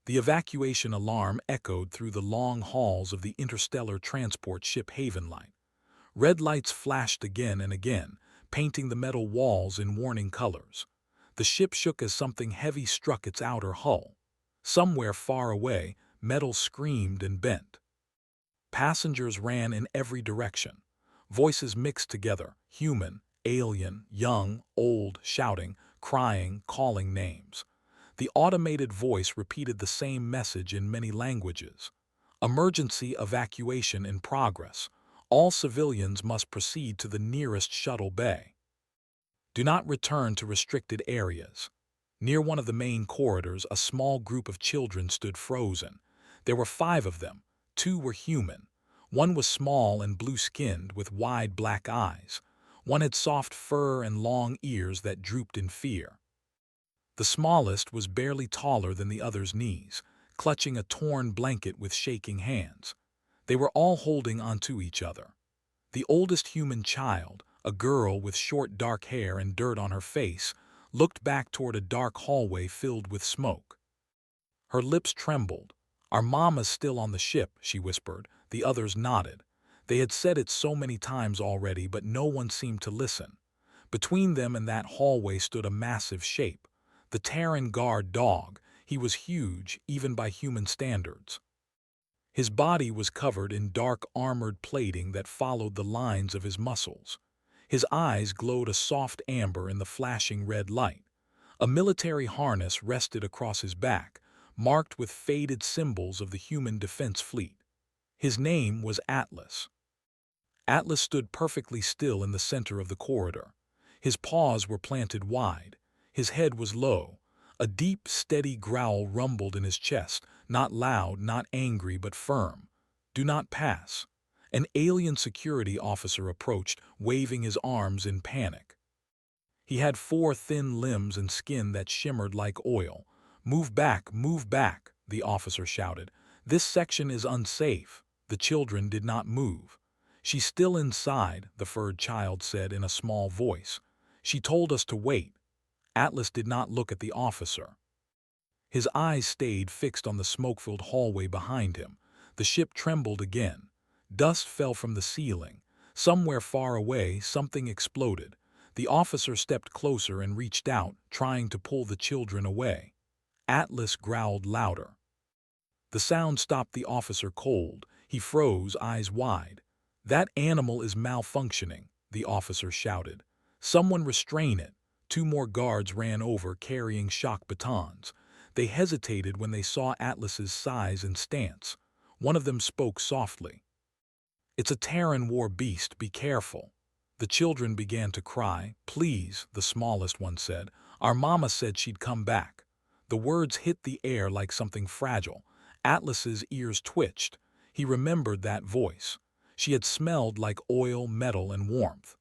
The evacuation alarm echoed through the long halls of the interstellar transport ship Havenlight. Red lights flashed again and again, painting the metal walls in warning colors. The ship shook as something heavy struck its outer hull. Somewhere far away, metal screamed and bent. Passengers ran in every direction. Voices mixed together, human, alien, young, old, shouting, crying, calling names. The automated voice repeated the same message in many languages. Emergency evacuation in progress. All civilians must proceed to the nearest shuttle bay. Do not return to restricted areas. Near one of the main corridors, a small group of children stood frozen. There were 5 of them. 2 were human. One was small and blue-skinned with wide black eyes. One had soft fur and long ears that drooped in fear. The smallest was barely taller than the other's knees, clutching a torn blanket with shaking hands. They were all holding onto each other. The oldest human child, a girl with short dark hair and dirt on her face, looked back toward a dark hallway filled with smoke. Her lips trembled. "Our mama's still on the ship," she whispered. The others nodded. They had said it so many times already, but no one seemed to listen. Between them and that hallway stood a massive shape. The Terran guard dog. He was huge, even by human standards. His body was covered in dark armored plating that followed the lines of his muscles. His eyes glowed a soft amber in the flashing red light. A military harness rested across his back, marked with faded symbols of the human defense fleet. His name was Atlas. Atlas stood perfectly still in the center of the corridor. His paws were planted wide. His head was low. A deep, steady growl rumbled in his chest, not loud, not angry, but firm. "Do not pass." An alien security officer approached, waving his arms in panic. He had 4 thin limbs and skin that shimmered like oil. Move back, the officer shouted. "This section is unsafe." The children did not move. "She's still inside," the furred child said in a small voice. "She told us to wait." Atlas did not look at the officer. His eyes stayed fixed on the smoke-filled hallway behind him. The ship trembled again. Dust fell from the ceiling. Somewhere far away, something exploded. The officer stepped closer and reached out, trying to pull the children away. Atlas growled louder. The sound stopped the officer cold. He froze, eyes wide. "That animal is malfunctioning," the officer shouted. "Someone restrain it." 2 more guards ran over, carrying shock batons. They hesitated when they saw Atlas's size and stance. One of them spoke softly. "It's a Terran war beast, be careful." The children began to cry. "Please," the smallest one said. "Our mama said she'd come back." The words hit the air like something fragile. Atlas's ears twitched. He remembered that voice. She had smelled like oil, metal, and warmth.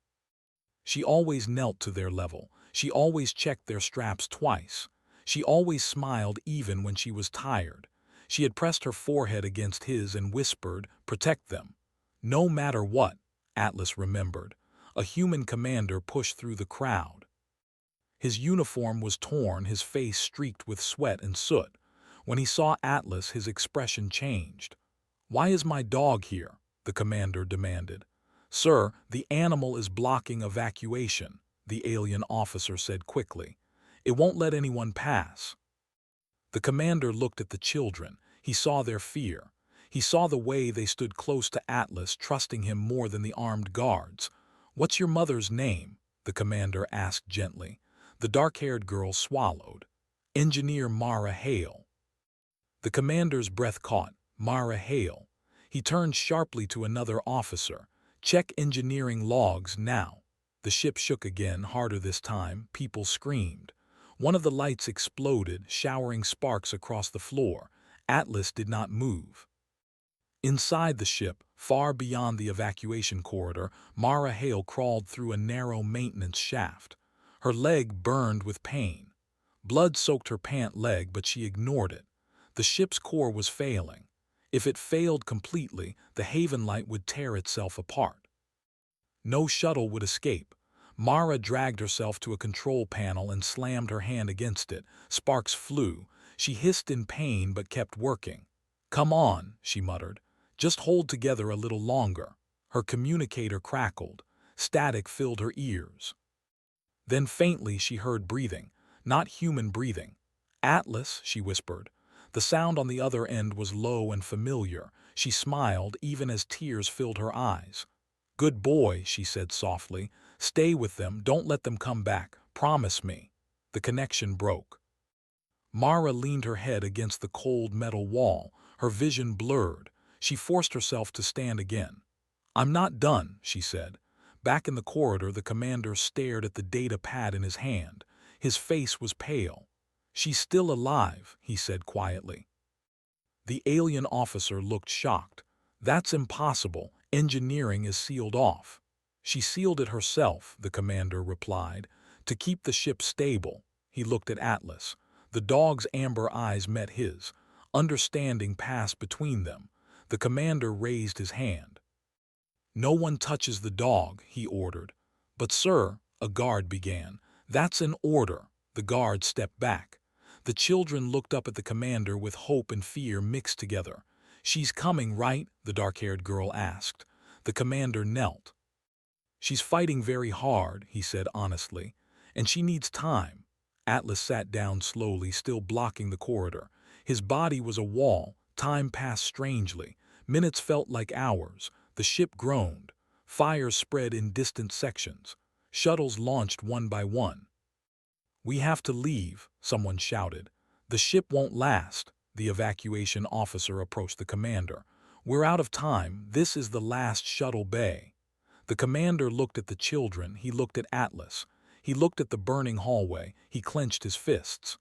She always knelt to their level. She always checked their straps twice. She always smiled even when she was tired. She had pressed her forehead against his and whispered, "Protect them." No matter what, Atlas remembered. A human commander pushed through the crowd. His uniform was torn, his face streaked with sweat and soot. When he saw Atlas, his expression changed. "Why is my dog here?" the commander demanded. "Sir, the animal is blocking evacuation," the alien officer said quickly. "It won't let anyone pass." The commander looked at the children. He saw their fear. He saw the way they stood close to Atlas, trusting him more than the armed guards. "What's your mother's name?" the commander asked gently. The dark-haired girl swallowed. "Engineer Mara Hale." The commander's breath caught. Mara Hale. He turned sharply to another officer. "Check engineering logs now." The ship shook again, harder this time. People screamed. One of the lights exploded, showering sparks across the floor. Atlas did not move. Inside the ship, far beyond the evacuation corridor, Mara Hale crawled through a narrow maintenance shaft. Her leg burned with pain. Blood soaked her pant leg, but she ignored it. The ship's core was failing. If it failed completely, the Haven Light would tear itself apart. No shuttle would escape. Mara dragged herself to a control panel and slammed her hand against it. Sparks flew. She hissed in pain but kept working. "Come on," she muttered. "Just hold together a little longer." Her communicator crackled. Static filled her ears. Then faintly she heard breathing, not human breathing. "Atlas," she whispered. The sound on the other end was low and familiar. She smiled even as tears filled her eyes. "Good boy," she said softly. "Stay with them, don't let them come back. Promise me." The connection broke. Mara leaned her head against the cold metal wall, her vision blurred. She forced herself to stand again. "I'm not done," she said. Back in the corridor, the commander stared at the data pad in his hand. His face was pale. "She's still alive," he said quietly. The alien officer looked shocked. "That's impossible. Engineering is sealed off." "She sealed it herself," the commander replied, "to keep the ship stable." He looked at Atlas. The dog's amber eyes met his. Understanding passed between them. The commander raised his hand. "No one touches the dog," he ordered. "But sir," a guard began. "That's an order." The guard stepped back. The children looked up at the commander with hope and fear mixed together. "She's coming, right?" the dark-haired girl asked. The commander knelt. "She's fighting very hard," he said honestly, "and she needs time." Atlas sat down slowly, still blocking the corridor. His body was a wall. Time passed strangely. Minutes felt like hours. The ship groaned. Fires spread in distant sections. Shuttles launched one by one. "We have to leave," someone shouted. "The ship won't last." The evacuation officer approached the commander. "We're out of time. This is the last shuttle bay." The commander looked at the children. He looked at Atlas. He looked at the burning hallway. He clenched his fists.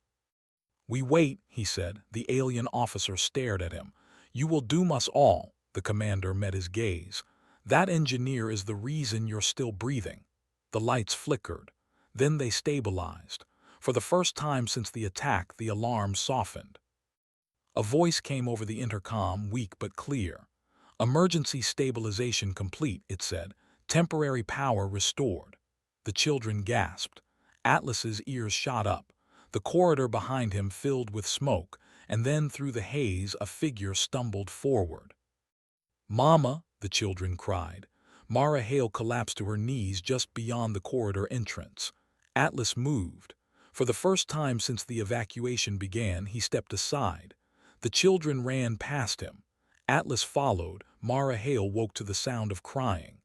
"We wait," he said. The alien officer stared at him. "You will doom us all." The commander met his gaze. "That engineer is the reason you're still breathing." The lights flickered. Then they stabilized. For the first time since the attack, the alarm softened. A voice came over the intercom, weak but clear. "Emergency stabilization complete," it said. "Temporary power restored." The children gasped. Atlas's ears shot up. The corridor behind him filled with smoke, and then through the haze a figure stumbled forward. "Mama!" the children cried. Mara Hale collapsed to her knees just beyond the corridor entrance. Atlas moved. For the first time since the evacuation began, he stepped aside. The children ran past him. Atlas followed. Mara Hale woke to the sound of crying.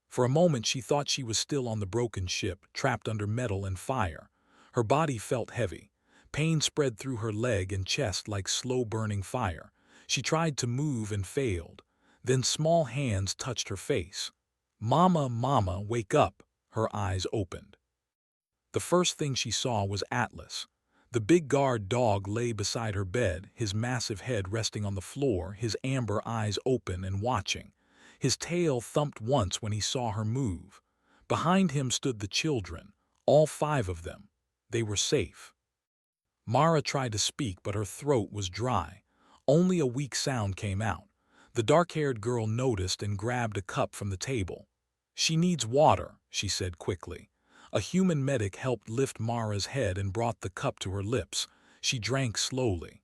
For a moment she thought she was still on the broken ship, trapped under metal and fire. Her body felt heavy. Pain spread through her leg and chest like slow-burning fire. She tried to move and failed. Then small hands touched her face. "Mama, Mama, wake up!" Her eyes opened. The first thing she saw was Atlas. The big guard dog lay beside her bed, his massive head resting on the floor, his amber eyes open and watching. His tail thumped once when he saw her move. Behind him stood the children, all 5 of them. They were safe. Mara tried to speak, but her throat was dry. Only a weak sound came out. The dark-haired girl noticed and grabbed a cup from the table. "She needs water," she said quickly. A human medic helped lift Mara's head and brought the cup to her lips. She drank slowly.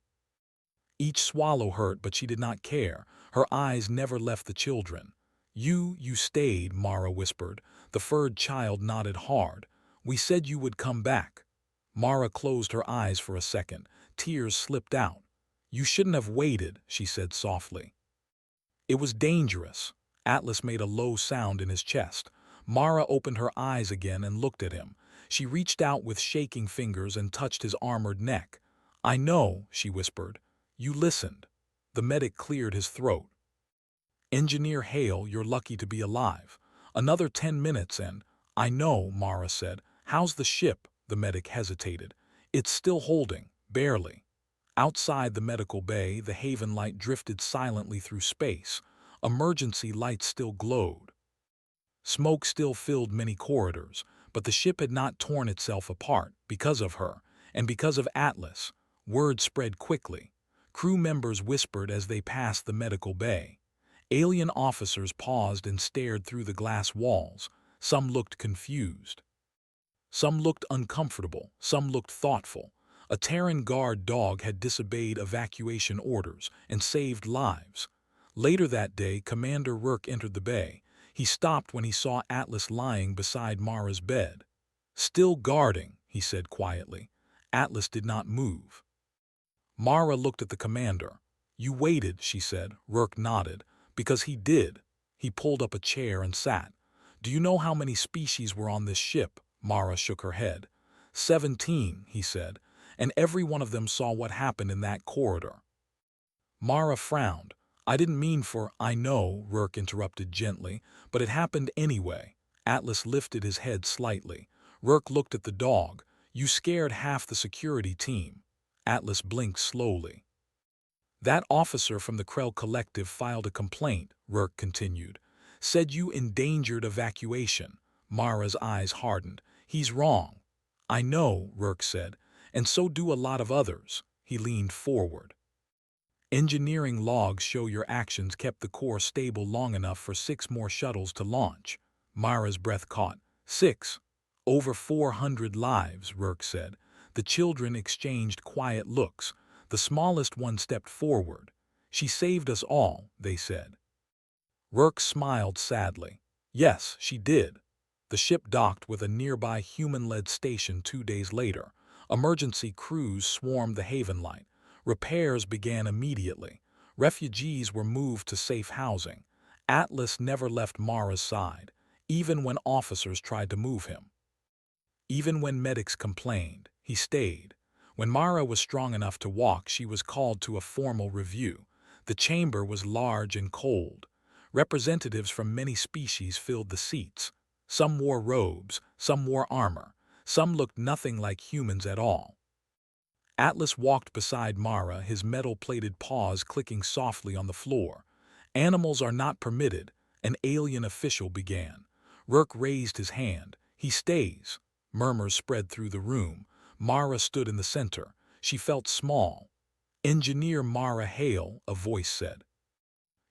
Each swallow hurt, but she did not care. Her eyes never left the children. You stayed," Mara whispered. The furred child nodded hard. "We said you would come back." Mara closed her eyes for a second. Tears slipped out. "You shouldn't have waited," she said softly. "It was dangerous." Atlas made a low sound in his chest. Mara opened her eyes again and looked at him. She reached out with shaking fingers and touched his armored neck. "I know," she whispered. "You listened." The medic cleared his throat. "Engineer Hale, you're lucky to be alive. Another 10 minutes and—" "I know," Mara said. "How's the ship?" The medic hesitated. "It's still holding, barely." Outside the medical bay, the Haven light drifted silently through space. Emergency lights still glowed. Smoke still filled many corridors, but the ship had not torn itself apart because of her, and because of Atlas. Word spread quickly. Crew members whispered as they passed the medical bay. Alien officers paused and stared through the glass walls. Some looked confused. Some looked uncomfortable. Some looked thoughtful. A Terran guard dog had disobeyed evacuation orders and saved lives. Later that day, Commander Rourke entered the bay. He stopped when he saw Atlas lying beside Mara's bed. "Still guarding," he said quietly. Atlas did not move. Mara looked at the commander. "You waited," she said. Rourke nodded. "Because he did." He pulled up a chair and sat. "Do you know how many species were on this ship?" Mara shook her head. 17, he said, "and every one of them saw what happened in that corridor." Mara frowned. "I didn't mean for—" "I know," Rourke interrupted gently, "but it happened anyway." Atlas lifted his head slightly. Rourke looked at the dog. "You scared half the security team." Atlas blinked slowly. "That officer from the Krell Collective filed a complaint," Rourke continued. "Said you endangered evacuation." Mara's eyes hardened. "He's wrong." "I know," Rourke said, "and so do a lot of others." He leaned forward. "Engineering logs show your actions kept the core stable long enough for 6 more shuttles to launch." Mara's breath caught. 6. "Over 400 lives," Rourke said. The children exchanged quiet looks. The smallest one stepped forward. "She saved us all," they said. Rourke smiled sadly. "Yes, she did." The ship docked with a nearby human-led station 2 days later. Emergency crews swarmed the Haven Light. Repairs began immediately. Refugees were moved to safe housing. Atlas never left Mara's side, even when officers tried to move him. Even when medics complained, he stayed. When Mara was strong enough to walk, she was called to a formal review. The chamber was large and cold. Representatives from many species filled the seats. Some wore robes, some wore armor, some looked nothing like humans at all. Atlas walked beside Mara, his metal-plated paws clicking softly on the floor. "Animals are not permitted," an alien official began. Rourke raised his hand. "He stays." Murmurs spread through the room. Mara stood in the center. She felt small. "Engineer Mara Hale," a voice said.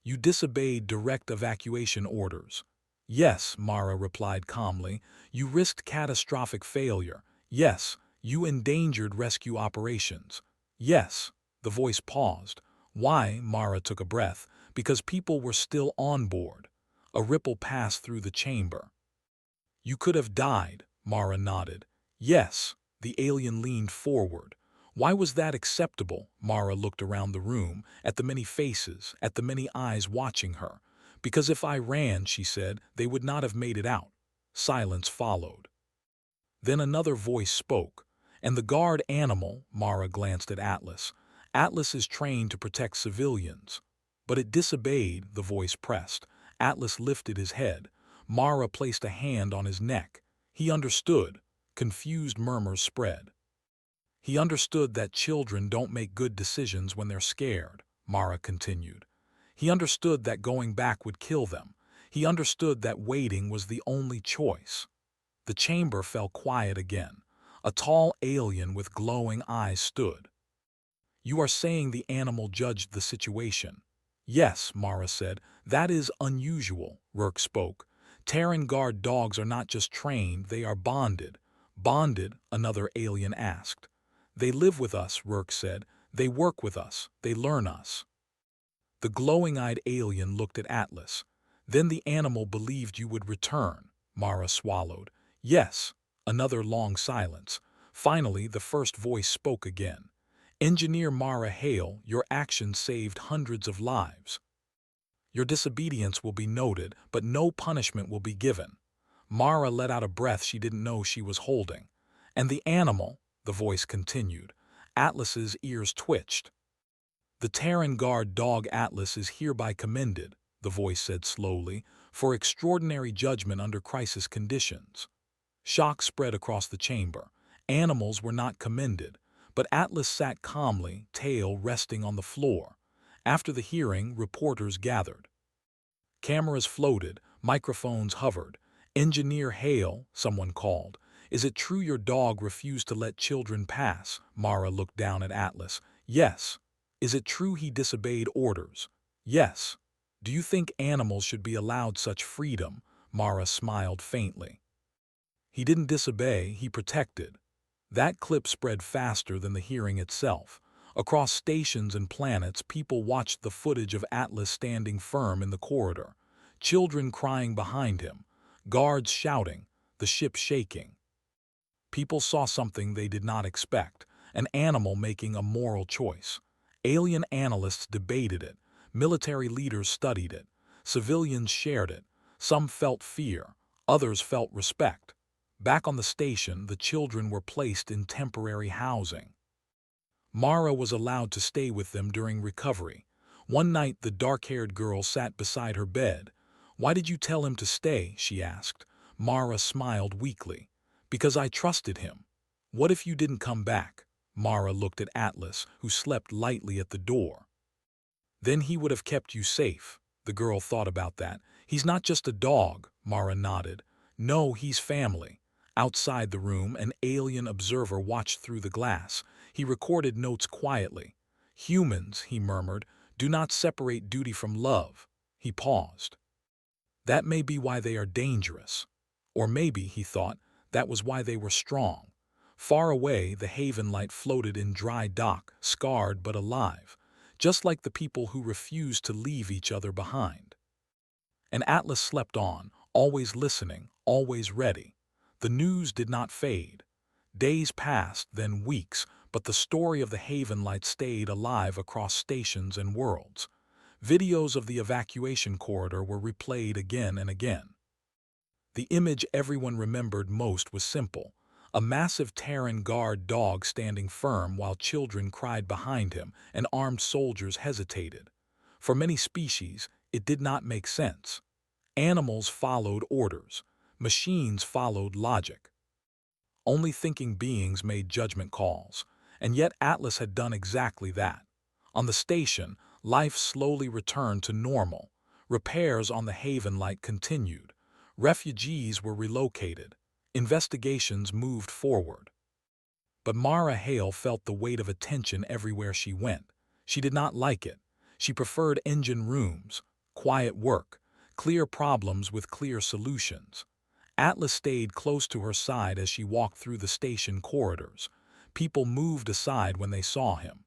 "You disobeyed direct evacuation orders." "Yes," Mara replied calmly. "You risked catastrophic failure." "Yes." "You endangered rescue operations." "Yes." The voice paused. "Why?" Mara took a breath. "Because people were still on board." A ripple passed through the chamber. "You could have died." Mara nodded. "Yes." The alien leaned forward. "Why was that acceptable?" Mara looked around the room, at the many faces, at the many eyes watching her. "Because if I ran," she said, "they would not have made it out." Silence followed. Then another voice spoke. "And the guard animal," Mara glanced at Atlas. "Atlas is trained to protect civilians." "But it disobeyed," the voice pressed. Atlas lifted his head. Mara placed a hand on his neck. He understood. Confused murmurs spread. "He understood that children don't make good decisions when they're scared," Mara continued. "He understood that going back would kill them. He understood that waiting was the only choice." The chamber fell quiet again. A tall alien with glowing eyes stood. "You are saying the animal judged the situation?" "Yes," Mara said. "That is unusual," Rourke spoke. "Terran guard dogs are not just trained, they are bonded." "Bonded?" another alien asked. "They live with us," Rourke said. "They work with us. They learn us." The glowing-eyed alien looked at Atlas. "Then the animal believed you would return." Mara swallowed. "Yes." Another long silence. Finally, the first voice spoke again. "Engineer Mara Hale, your actions saved hundreds of lives. Your disobedience will be noted, but no punishment will be given." Mara let out a breath she didn't know she was holding. "And the animal," the voice continued. Atlas's ears twitched. "The Terran guard dog Atlas is hereby commended," the voice said slowly, "for extraordinary judgment under crisis conditions." Shock spread across the chamber. Animals were not commended, but Atlas sat calmly, tail resting on the floor. After the hearing, reporters gathered. Cameras floated, microphones hovered. "Engineer Hale," someone called. "Is it true your dog refused to let children pass?" Mara looked down at Atlas. "Yes." "Is it true he disobeyed orders?" "Yes." "Do you think animals should be allowed such freedom?" Mara smiled faintly. "He didn't disobey, he protected." That clip spread faster than the hearing itself. Across stations and planets, people watched the footage of Atlas standing firm in the corridor, children crying behind him, guards shouting, the ship shaking. People saw something they did not expect, an animal making a moral choice. Alien analysts debated it, military leaders studied it, civilians shared it. Some felt fear, others felt respect. Back on the station, the children were placed in temporary housing. Mara was allowed to stay with them during recovery. One night, the dark-haired girl sat beside her bed. "Why did you tell him to stay?" she asked. Mara smiled weakly. "Because I trusted him." "What if you didn't come back?" Mara looked at Atlas, who slept lightly at the door. "Then he would have kept you safe." The girl thought about that. "He's not just a dog," Mara nodded. "No, he's family." Outside the room, an alien observer watched through the glass. He recorded notes quietly. "Humans," he murmured, "do not separate duty from love." He paused. "That may be why they are dangerous." Or maybe, he thought, that was why they were strong. Far away, the Haven light floated in dry dock, scarred but alive, just like the people who refused to leave each other behind. And Atlas slept on, always listening, always ready. The news did not fade. Days passed, then weeks, but the story of the Haven light stayed alive across stations and worlds. Videos of the evacuation corridor were replayed again and again. The image everyone remembered most was simple: a massive Terran guard dog standing firm while children cried behind him and armed soldiers hesitated. For many species, it did not make sense. Animals followed orders. Machines followed logic. Only thinking beings made judgment calls, and yet Atlas had done exactly that. On the station, life slowly returned to normal. Repairs on the Haven light continued. Refugees were relocated. Investigations moved forward. But Mara Hale felt the weight of attention everywhere she went. She did not like it. She preferred engine rooms, quiet work, clear problems with clear solutions. Atlas stayed close to her side as she walked through the station corridors. People moved aside when they saw him.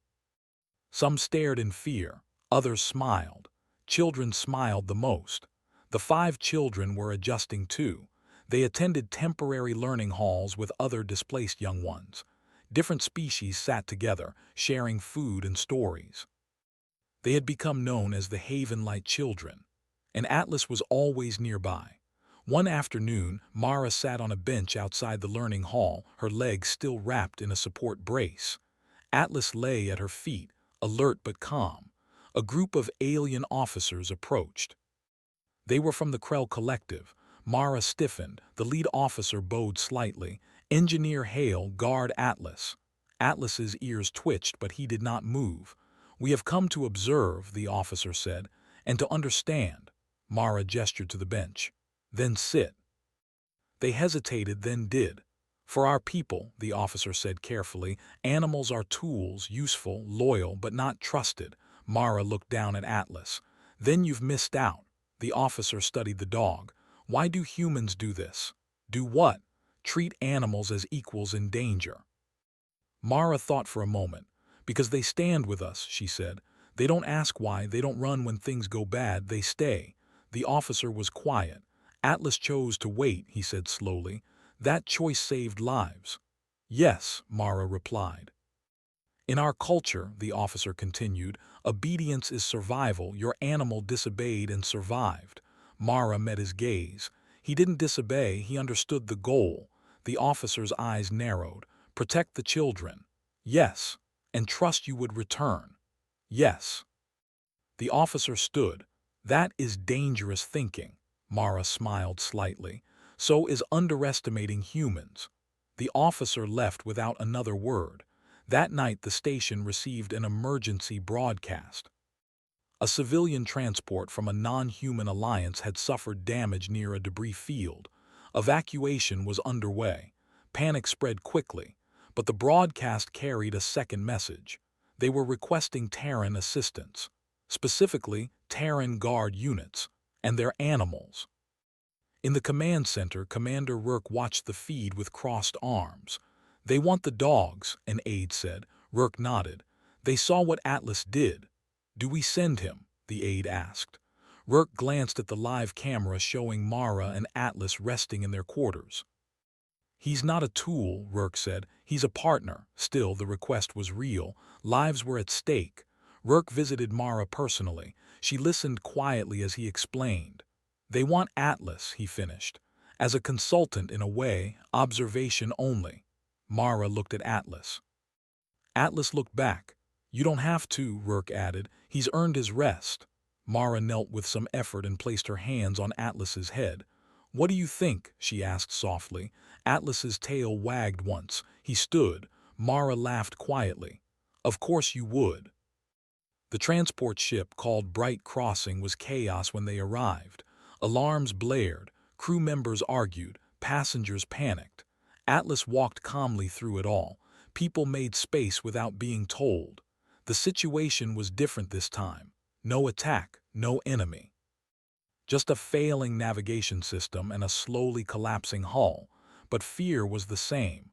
Some stared in fear, others smiled. Children smiled the most. The 5 children were adjusting too. They attended temporary learning halls with other displaced young ones. Different species sat together, sharing food and stories. They had become known as the Haven Light Children, and Atlas was always nearby. One afternoon, Mara sat on a bench outside the learning hall, her legs still wrapped in a support brace. Atlas lay at her feet, alert but calm. A group of alien officers approached. They were from the Krell Collective. Mara stiffened. The lead officer bowed slightly. "Engineer Hale, guard Atlas." Atlas's ears twitched, but he did not move. "We have come to observe," the officer said, "and to understand." Mara gestured to the bench. "Then sit." They hesitated, then did. "For our people," the officer said carefully, "animals are tools, useful, loyal, but not trusted." Mara looked down at Atlas. "Then you've missed out." The officer studied the dog. "Why do humans do this?" "Do what?" "Treat animals as equals in danger." Mara thought for a moment. "Because they stand with us," she said. "They don't ask why, they don't run when things go bad, they stay." The officer was quiet. "Atlas chose to wait," he said slowly. "That choice saved lives." "Yes," Mara replied. "In our culture," the officer continued, "obedience is survival. Your animal disobeyed and survived." Mara met his gaze. He didn't disobey, he understood the goal. The officer's eyes narrowed. "Protect the children." "Yes." "And trust you would return." "Yes." The officer stood. "That is dangerous thinking." Mara smiled slightly. "So is underestimating humans." The officer left without another word. That night the station received an emergency broadcast. A civilian transport from a non-human alliance had suffered damage near a debris field. Evacuation was underway. Panic spread quickly, but the broadcast carried a second message. They were requesting Terran assistance, specifically Terran guard units, and their animals. In the command center, Commander Rourke watched the feed with crossed arms. They want the dogs, an aide said. Rourke nodded. They saw what Atlas did. Do we send him? The aide asked. Rourke glanced at the live camera showing Mara and Atlas resting in their quarters. He's not a tool, Rourke said. He's a partner. Still, the request was real. Lives were at stake. Rourke visited Mara personally. She listened quietly as he explained. They want Atlas, he finished. As a consultant in a way, observation only. Mara looked at Atlas. Atlas looked back. You don't have to, Rourke added. He's earned his rest. Mara knelt with some effort and placed her hands on Atlas's head. What do you think? She asked softly. Atlas's tail wagged once. He stood. Mara laughed quietly. Of course you would. The transport ship called Bright Crossing was chaos when they arrived. Alarms blared. Crew members argued. Passengers panicked. Atlas walked calmly through it all. People made space without being told. The situation was different this time. No attack, no enemy. Just a failing navigation system and a slowly collapsing hull. But fear was the same.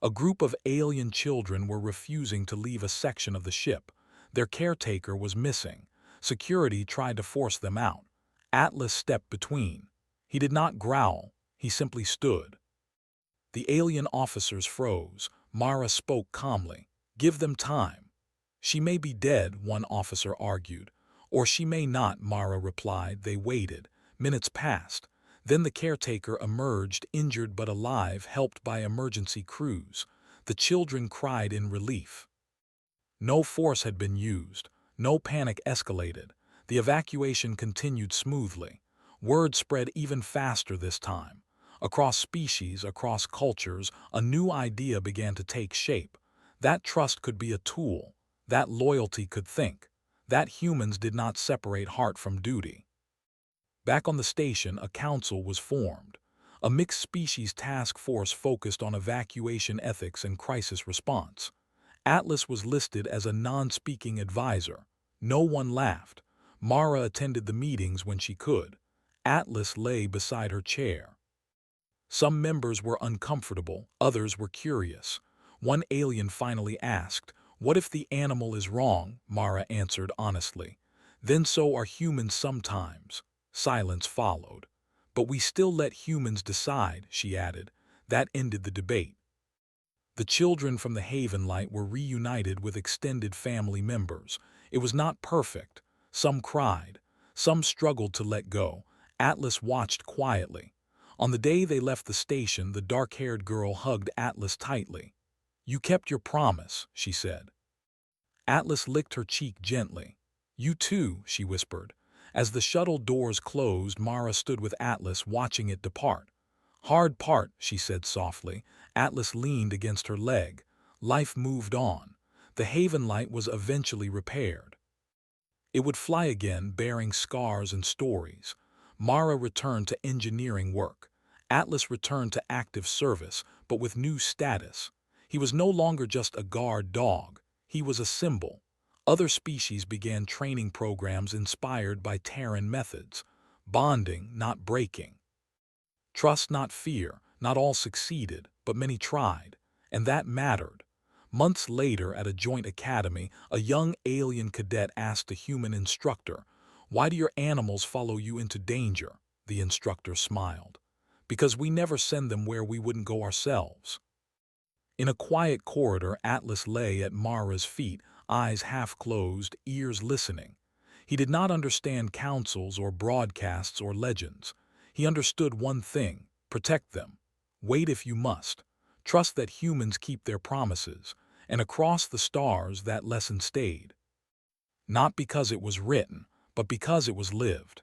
A group of alien children were refusing to leave a section of the ship. Their caretaker was missing. Security tried to force them out. Atlas stepped between. He did not growl. He simply stood. The alien officers froze. Mara spoke calmly. Give them time. She may be dead, one officer argued. Or she may not, Mara replied. They waited. Minutes passed. Then the caretaker emerged, injured but alive, helped by emergency crews. The children cried in relief. No force had been used. No panic escalated. The evacuation continued smoothly. Word spread even faster this time. Across species, across cultures, a new idea began to take shape. That trust could be a tool. That loyalty could think. That humans did not separate heart from duty. Back on the station, a council was formed. A mixed-species task force focused on evacuation ethics and crisis response. Atlas was listed as a non-speaking advisor. No one laughed. Mara attended the meetings when she could. Atlas lay beside her chair. Some members were uncomfortable, others were curious. One alien finally asked, "What if the animal is wrong?" Mara answered honestly. "Then so are humans sometimes." Silence followed. "But we still let humans decide," she added. That ended the debate. The children from the Haven Light were reunited with extended family members. It was not perfect. Some cried. Some struggled to let go. Atlas watched quietly. On the day they left the station, the dark-haired girl hugged Atlas tightly. "You kept your promise," she said. Atlas licked her cheek gently. "You too," she whispered. As the shuttle doors closed, Mara stood with Atlas, watching it depart. "Hard part," she said softly. Atlas leaned against her leg. Life moved on. The Haven Light was eventually repaired. It would fly again, bearing scars and stories. Mara returned to engineering work. Atlas returned to active service, but with new status. He was no longer just a guard dog. He was a symbol. Other species began training programs inspired by Terran methods. Bonding, not breaking. Trust, not fear. Not all succeeded, but many tried. And that mattered. Months later, at a joint academy, a young alien cadet asked a human instructor, "Why do your animals follow you into danger?" The instructor smiled. "Because we never send them where we wouldn't go ourselves." In a quiet corridor, Atlas lay at Mara's feet, eyes half closed, ears listening. He did not understand councils or broadcasts or legends. He understood one thing: protect them. Wait if you must. Trust that humans keep their promises. And across the stars, that lesson stayed. Not because it was written, but because it was lived.